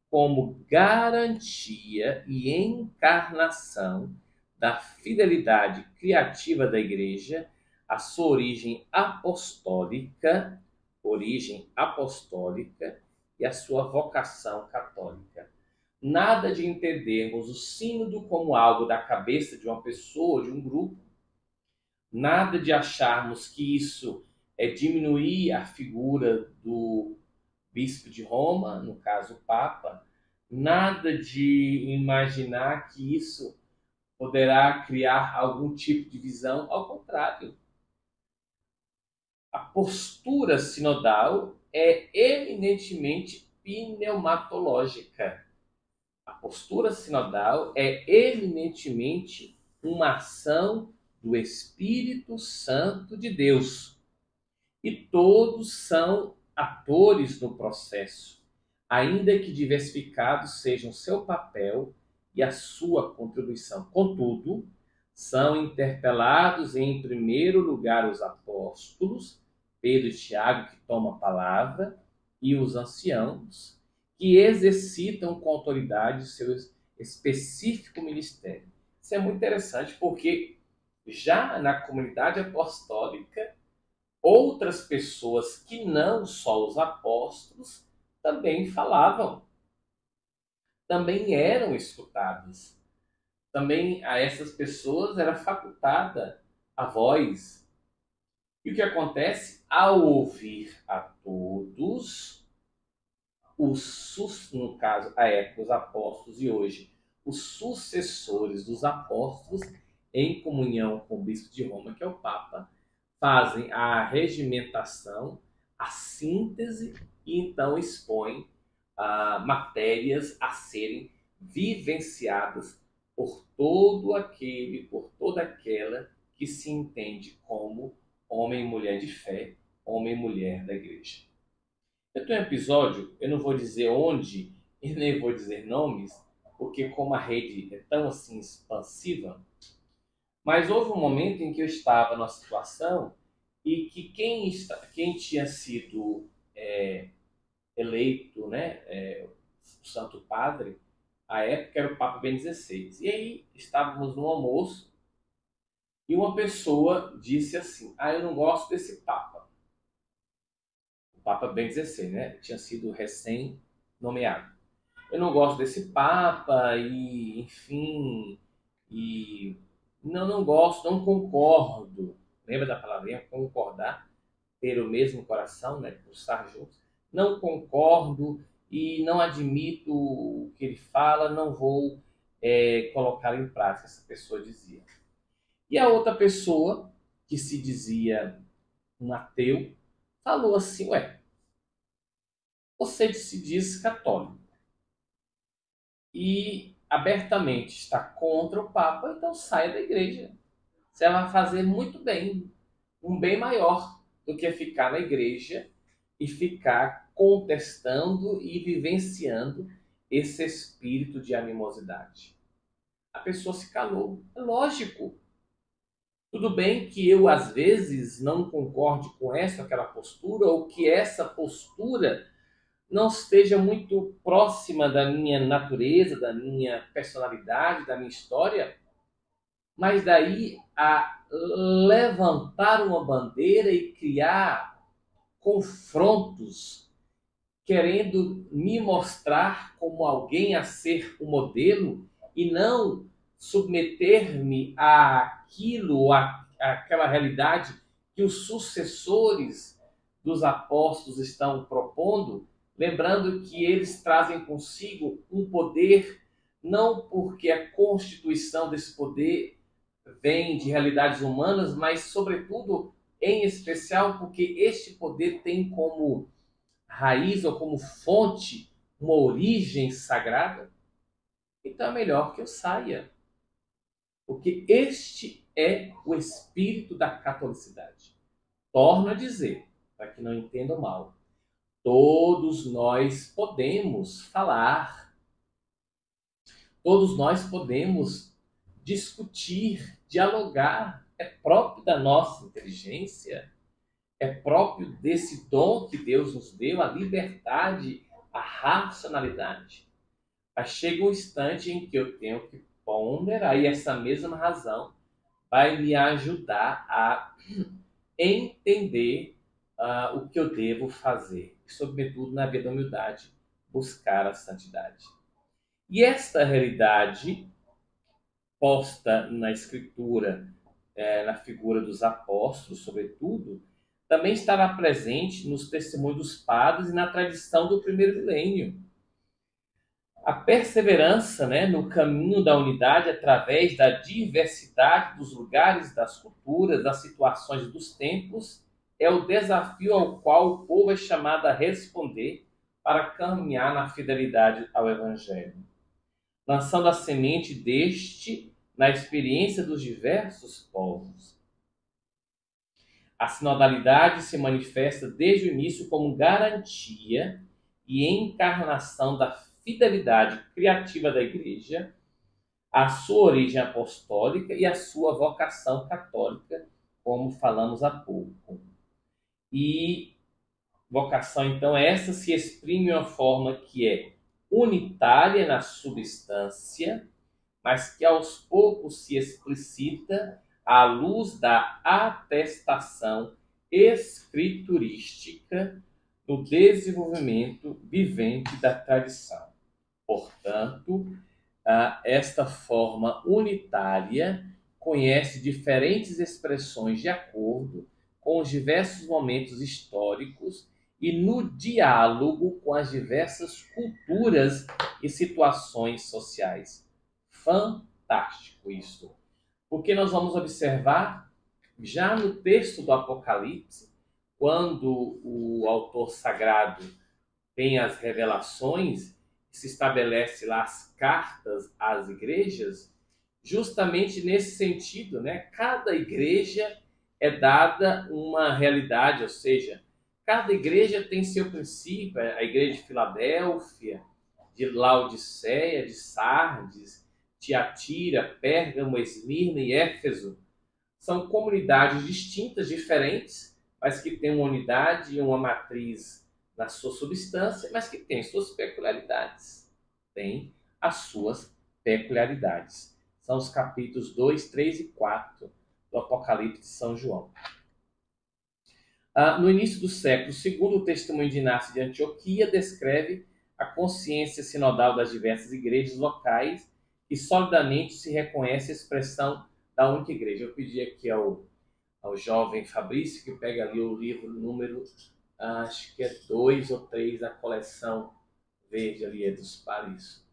como garantia e encarnação da fidelidade criativa da Igreja, a sua origem apostólica e a sua vocação católica. Nada de entendermos o sínodo como algo da cabeça de uma pessoa, de um grupo. Nada de acharmos que isso é diminuir a figura do bispo de Roma, no caso o Papa. Nada de imaginar que isso poderá criar algum tipo de visão. Ao contrário, a postura sinodal é eminentemente pneumatológica. A postura sinodal é eminentemente uma ação do Espírito Santo de Deus. E todos são atores no processo, ainda que diversificados sejam seu papel e a sua contribuição. Contudo, são interpelados em primeiro lugar os apóstolos, Pedro e Tiago, que tomam a palavra, e os anciãos, que exercitam com autoridade o seu específico ministério. Isso é muito interessante, porque já na comunidade apostólica, outras pessoas que não só os apóstolos também falavam, também eram escutadas. Também a essas pessoas era facultada a voz. E o que acontece? Ao ouvir a todos, no caso, a época, os apóstolos e hoje, os sucessores dos apóstolos, em comunhão com o bispo de Roma, que é o Papa, fazem a regimentação, a síntese e então expõem matérias a serem vivenciadas por todo aquele, por toda aquela que se entende como homem e mulher de fé, homem e mulher da igreja. Eu tenho um episódio, eu não vou dizer onde e nem vou dizer nomes, porque como a rede é tão assim expansiva, mas houve um momento em que eu estava numa situação e que quem tinha sido eleito, né, o Santo Padre, à época era o Papa Bento XVI. E aí estávamos no almoço e uma pessoa disse assim: eu não gosto desse Papa. O Papa Bento XVI, né? Tinha sido recém-nomeado. Eu não gosto desse Papa e, enfim, e não gosto, não concordo. Lembra da palavrinha concordar? Ter o mesmo coração, né? Por estar juntos. Não concordo e não admito o que ele fala, não vou colocá-lo em prática, essa pessoa dizia. E a outra pessoa, que se dizia um ateu, falou assim: você se diz católico e abertamente está contra o Papa, então saia da igreja. Você vai fazer muito bem, um bem maior do que ficar na igreja e ficar contestando e vivenciando esse espírito de animosidade. A pessoa se calou. É lógico. Tudo bem que eu, às vezes, não concorde com essa ou aquela postura, ou que essa postura não esteja muito próxima da minha natureza, da minha personalidade, da minha história, mas daí a levantar uma bandeira e criar confrontos, querendo me mostrar como alguém a ser o modelo e não submeter-me àquilo, àquela realidade que os sucessores dos apóstolos estão propondo, lembrando que eles trazem consigo um poder, não porque a constituição desse poder vem de realidades humanas, mas, sobretudo, em especial, porque este poder tem como raiz ou como fonte uma origem sagrada, então é melhor que eu saia. Porque este é o espírito da catolicidade. Torno a dizer, para que não entendam mal, todos nós podemos falar, todos nós podemos discutir, dialogar, é próprio da nossa inteligência, é próprio desse dom que Deus nos deu, a liberdade, a racionalidade. Mas chega um instante em que eu tenho que ponderar, e essa mesma razão vai me ajudar a entender o que eu devo fazer. E, sobretudo, na vida da humildade, buscar a santidade. E esta realidade posta na Escritura, na figura dos apóstolos, sobretudo, também estará presente nos testemunhos dos padres e na tradição do primeiro milênio. A perseverança, né, no caminho da unidade através da diversidade dos lugares, das culturas, das situações e dos tempos é o desafio ao qual o povo é chamado a responder para caminhar na fidelidade ao Evangelho, lançando a semente deste na experiência dos diversos povos. A sinodalidade se manifesta desde o início como garantia e encarnação da fidelidade criativa da Igreja, a sua origem apostólica e a sua vocação católica, como falamos há pouco. E vocação, então, essa se exprime de uma forma que é unitária na substância, mas que aos poucos se explicita à luz da atestação escriturística no desenvolvimento vivente da tradição. Portanto, esta forma unitária conhece diferentes expressões de acordo com os diversos momentos históricos e no diálogo com as diversas culturas e situações sociais. Fantástico isso. Porque nós vamos observar já no texto do Apocalipse, quando o autor sagrado tem as revelações, se estabelece lá as cartas às igrejas, justamente nesse sentido, né? Cada igreja é dada uma realidade, ou seja, cada igreja tem seu princípio, a igreja de Filadélfia, de Laodiceia, de Sardes, Tiatira, Pérgamo, Esmirna e Éfeso. São comunidades distintas, diferentes, mas que têm uma unidade e uma matriz na sua substância, mas que têm suas peculiaridades. Tem as suas peculiaridades. São os capítulos 2, 3 e 4 do Apocalipse de São João. No início do século II, o testemunho de Inácio de Antioquia descreve a consciência sinodal das diversas igrejas locais e solidamente se reconhece a expressão da única igreja. Eu pedi aqui ao jovem Fabrício que pegue ali o livro número, acho que é 2 ou 3 da coleção verde ali, é dos Paris.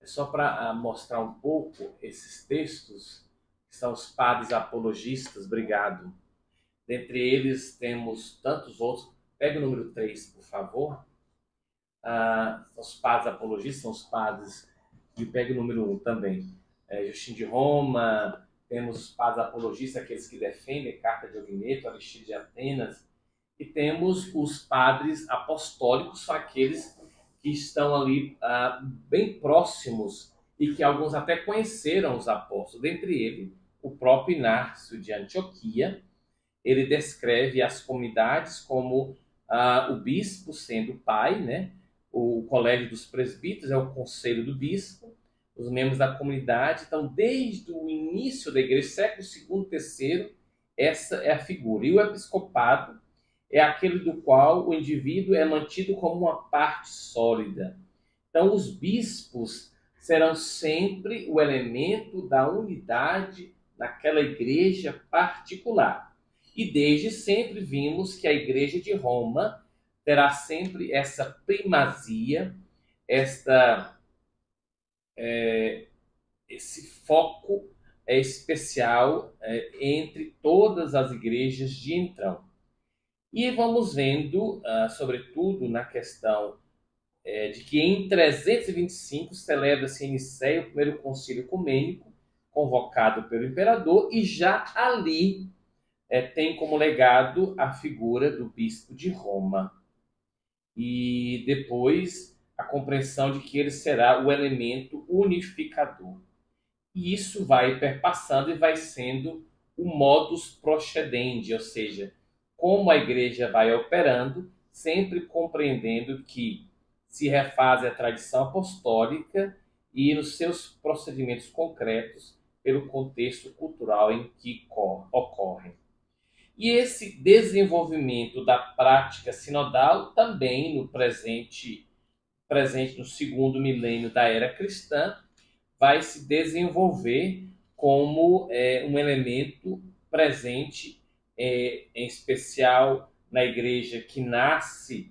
É só para mostrar um pouco esses textos, que são os padres apologistas, obrigado. Dentre eles temos tantos outros. Pega o número 3, por favor. os padres apologistas, são os padres que pegam o número 1 também. Justino de Roma, temos os padres apologistas, aqueles que defendem a Carta de Ogneto, Aristídeos de Atenas, e temos os padres apostólicos, são aqueles que estão ali bem próximos e que alguns até conheceram os apóstolos. Dentre eles, o próprio Inácio de Antioquia, ele descreve as comunidades como o bispo sendo o pai, né? O colégio dos presbíteros é o conselho do bispo, os membros da comunidade. Então, desde o início da igreja, século II, III, essa é a figura. E o episcopado é aquele do qual o indivíduo é mantido como uma parte sólida. Então, os bispos serão sempre o elemento da unidade naquela igreja particular. E desde sempre vimos que a Igreja de Roma terá sempre essa primazia, esse foco especial entre todas as igrejas de então. E vamos vendo, sobretudo na questão de que em 325 celebra-se em Nicéia o primeiro concílio ecumênico, convocado pelo imperador, e já ali tem como legado a figura do bispo de Roma. E depois a compreensão de que ele será o elemento unificador. E isso vai perpassando e vai sendo o modus procedendi, ou seja, como a igreja vai operando, sempre compreendendo que se refaz a tradição apostólica e nos seus procedimentos concretos pelo contexto cultural em que ocorrem. E esse desenvolvimento da prática sinodal também no presente no segundo milênio da era cristã, vai se desenvolver como um elemento presente, em especial na igreja que nasce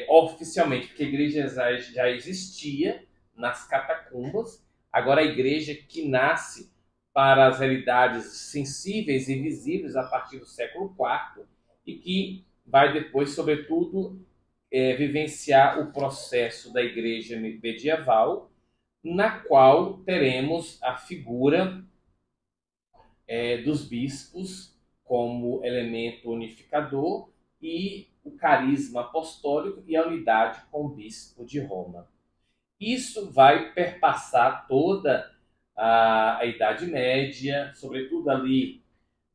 oficialmente, porque a igreja já existia nas catacumbas, agora a igreja que nasce para as realidades sensíveis e visíveis a partir do século IV e que vai depois, sobretudo, vivenciar o processo da igreja medieval, na qual teremos a figura dos bispos como elemento unificador e o carisma apostólico e a unidade com o bispo de Roma. Isso vai perpassar toda a Idade Média, sobretudo ali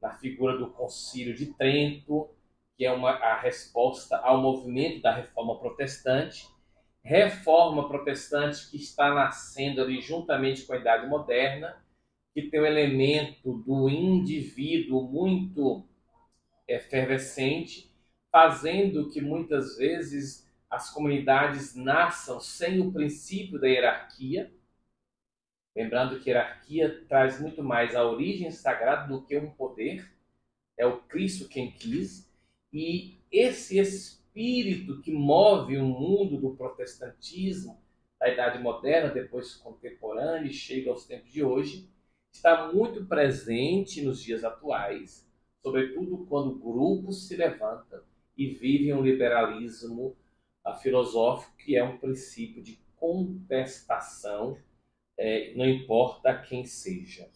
na figura do Concílio de Trento, que é a resposta ao movimento da Reforma Protestante. Reforma Protestante que está nascendo ali juntamente com a Idade Moderna, que tem um elemento do indivíduo muito efervescente, fazendo que muitas vezes as comunidades nasçam sem o princípio da hierarquia. Lembrando que a hierarquia traz muito mais a origem sagrada do que um poder. É o Cristo quem quis. E esse espírito que move o mundo do protestantismo, da Idade Moderna, depois contemporânea, e chega aos tempos de hoje, está muito presente nos dias atuais, sobretudo quando grupos se levantam e vivem um liberalismo filosófico, que é um princípio de contestação, não importa quem seja.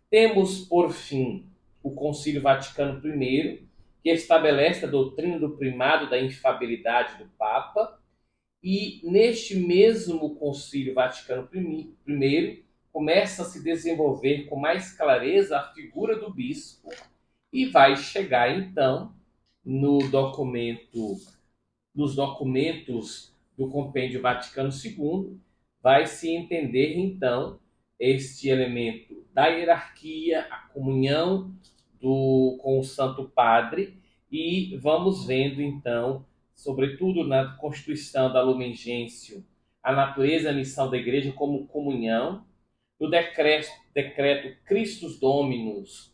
Temos, por fim, o Concílio Vaticano I, que estabelece a doutrina do primado da infabilidade do Papa, e neste mesmo Concílio Vaticano I começa a se desenvolver com mais clareza a figura do bispo e vai chegar então nos documentos do Compêndio Vaticano II, vai se entender então este elemento da hierarquia, a comunhão com o Santo Padre, e vamos vendo então, sobretudo na Constituição da Lumen Gentium, a natureza e a missão da Igreja como comunhão. No decreto Christus Dominus,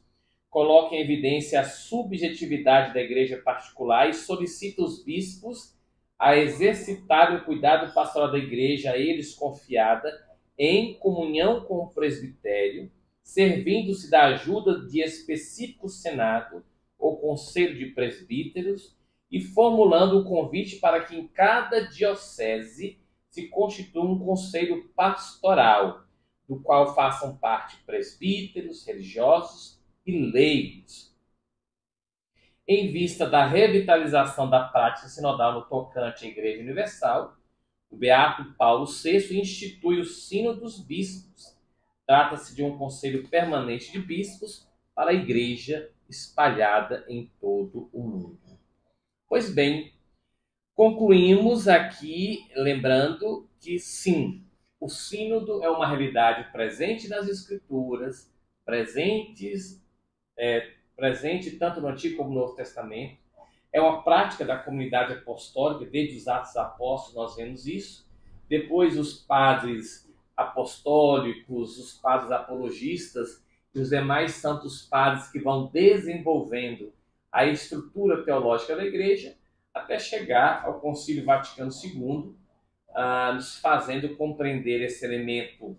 coloca em evidência a subjetividade da Igreja particular e solicita os bispos a exercitar o cuidado pastoral da Igreja a eles confiada em comunhão com o presbitério, servindo-se da ajuda de específico senado ou conselho de presbíteros e formulando o convite para que em cada diocese se constitua um conselho pastoral, do qual façam parte presbíteros, religiosos e leigos, em vista da revitalização da prática sinodal no tocante à Igreja Universal. O Beato Paulo VI institui o Sínodo dos Bispos. Trata-se de um conselho permanente de bispos para a Igreja espalhada em todo o mundo. Pois bem, concluímos aqui lembrando que sim, o Sínodo é uma realidade presente nas Escrituras, presente tanto no Antigo como no Novo Testamento. É uma prática da comunidade apostólica, desde os Atos Apóstolos nós vemos isso. Depois os padres apostólicos, os padres apologistas e os demais santos padres que vão desenvolvendo a estrutura teológica da igreja até chegar ao Concílio Vaticano II, nos fazendo compreender esse elemento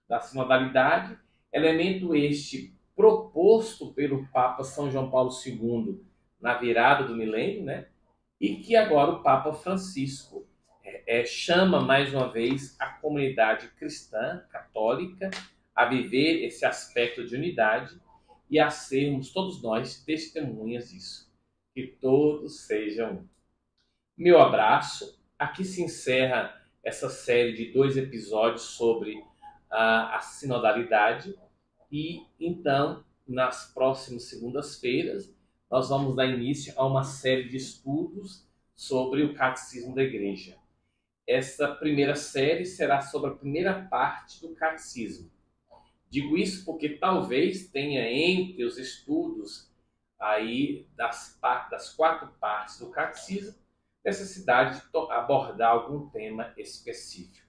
da sinodalidade, elemento este proposto pelo Papa São João Paulo II na virada do milênio, né? E que agora o Papa Francisco chama mais uma vez a comunidade cristã, católica, a viver esse aspecto de unidade e a sermos todos nós testemunhas disso. Que todos sejam um. Meu abraço. Aqui se encerra essa série de 2 episódios sobre a sinodalidade. E então, nas próximas segundas-feiras, nós vamos dar início a uma série de estudos sobre o Catecismo da Igreja. Essa primeira série será sobre a primeira parte do Catecismo. Digo isso porque talvez tenha entre os estudos aí das 4 partes do Catecismo necessidade de abordar algum tema específico.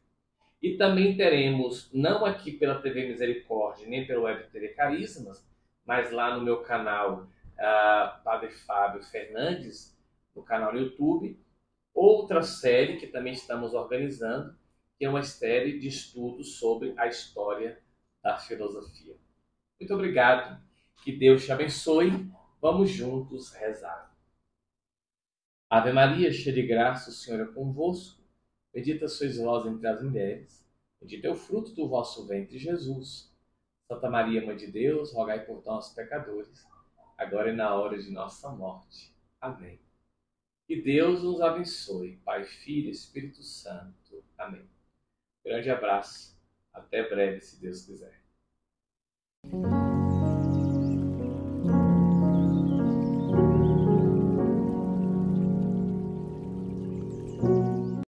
E também teremos, não aqui pela TV Misericórdia, nem pela Web TV Carismas, mas lá no meu canal, Padre Fábio Fernandes, no canal no YouTube, outra série que também estamos organizando, que é uma série de estudos sobre a história da filosofia. Muito obrigado, que Deus te abençoe. Vamos juntos rezar. Ave Maria, cheia de graça, o Senhor é convosco. Bendita sois vós entre as mulheres, bendito é o fruto do vosso ventre, Jesus. Santa Maria, Mãe de Deus, rogai por nós, pecadores, agora e na hora de nossa morte. Amém. Que Deus nos abençoe, Pai, Filho e Espírito Santo. Amém. Grande abraço. Até breve, se Deus quiser.